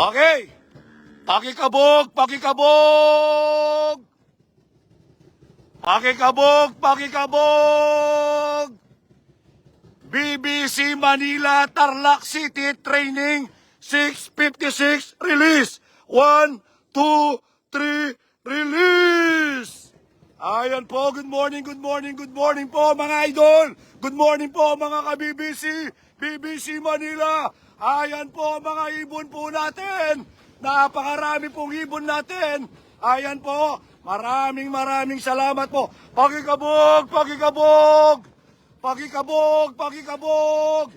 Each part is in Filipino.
Okay. Pakikabog, pakikabog. Pakikabog, pakikabog. BBC Manila Tarlac City Training 656 release. 1, 2, 3, release. Ayan po, good morning po mga idol. Good morning po mga ka-BBC, BBC Manila. Ayan po mga ibon po natin. Napakarami pong ibon natin. Ayan po, maraming salamat po. Pakikabog, pakikabog. Pakikabog, pakikabog.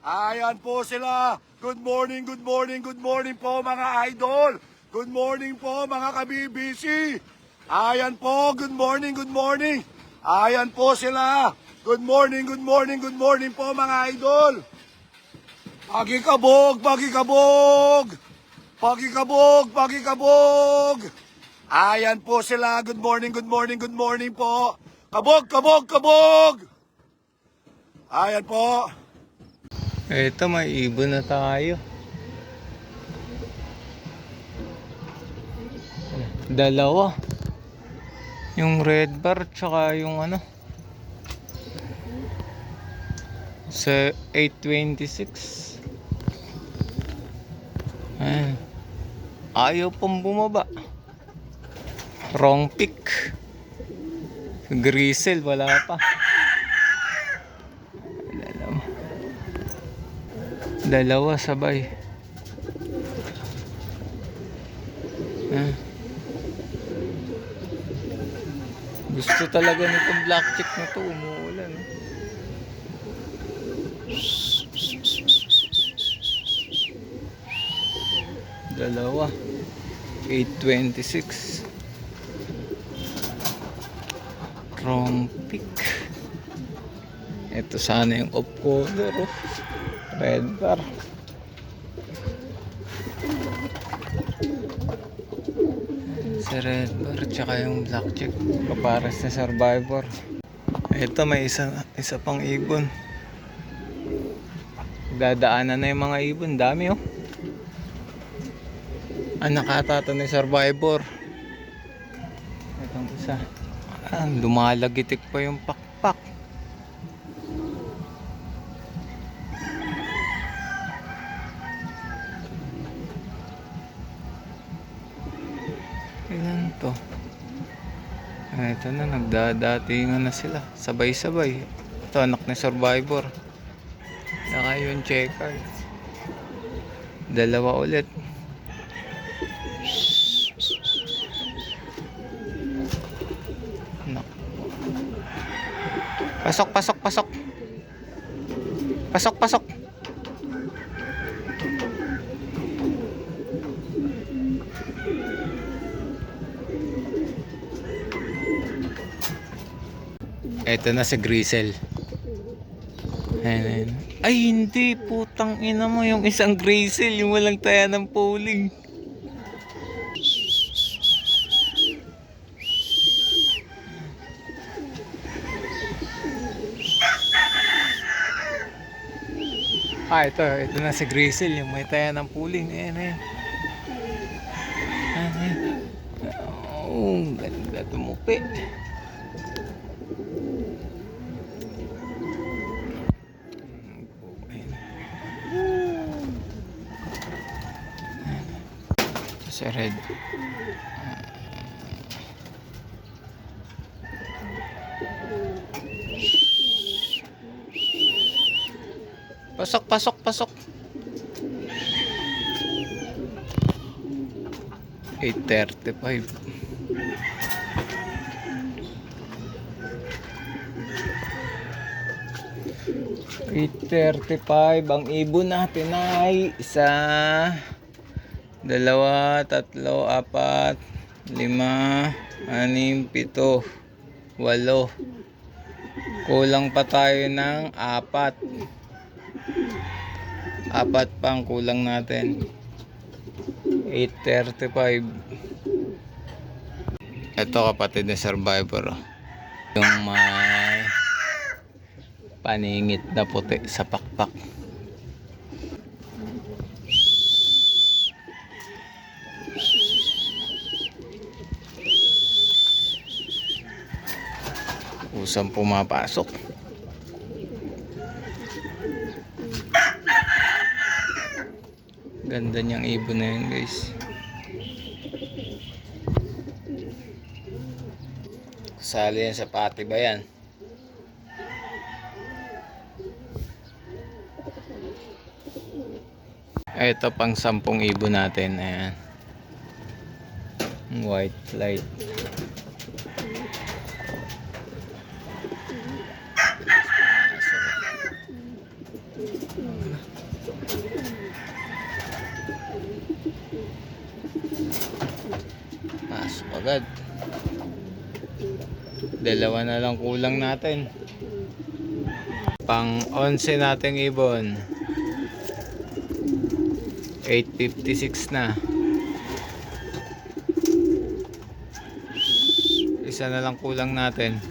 Ayan po sila. Good morning po mga idol. Good morning po mga ka-BBC. Ayan po, good morning. Ayan po sila. Good morning po mga idol. Pakikabog, pakikabog. Pakikabog, pakikabog. Ayan po sila. Good morning po. Kabog, kabog, kabog. Ayan po. Eto, may ibon na tayo. Dalawa. Yung red bar tsaka yung ano. Sa 826. Ayan. Ayaw pang bumaba. Wrong pick. Grisel, wala pa. Dalawa sabay. Gusto talaga nitong black chick na to, umuulan. Dalawa. 826. Wrong pick. Ito sana yung off color, oh. Red bar. Sa red bar tsaka yung black chick kapares na survivor. Ito may isa pang ibon. Dadaanan na yung mga ibon. Dami, oh. Nakatato na yung survivor. Itong isa. Lumalagitik pa yung pakpak. Ilan to? Ito na, nagdadatingan na sila. Sabay-sabay. Ito, anak na survivor. Saka yung checker. Dalawa ulit. Pasok, pasok, pasok. Pasok, pasok. Eto na si Grisel. Ayan. Ay, hindi. Putang ina mo. Yung isang Grisel. Yung walang taya ng polling. Ito. Ito na si Grisel. Yung may taya ng polling. Ayan, ayan. Ayan. Oh, ganda tumupi. Sa red. Pasok, pasok, pasok. 8:35. Ang ibon natin ay 1, 2, 3, 4, 5, 6, 7, 8. Kulang pa tayo ng 4. 4 pang kulang natin. 8:35. Ito kapatid na survivor. Yung may paningit na puti sa pakpak. kusang pumapasok. Ganda niyang ibon na yun, guys. Kasali yan sa pati ba yan? Ito pang 10 ibon natin. Ayan. White light. Pasok agad. Dalawa na lang kulang natin. Pang 11 nating ibon. 8:56 na. Isa na lang kulang natin.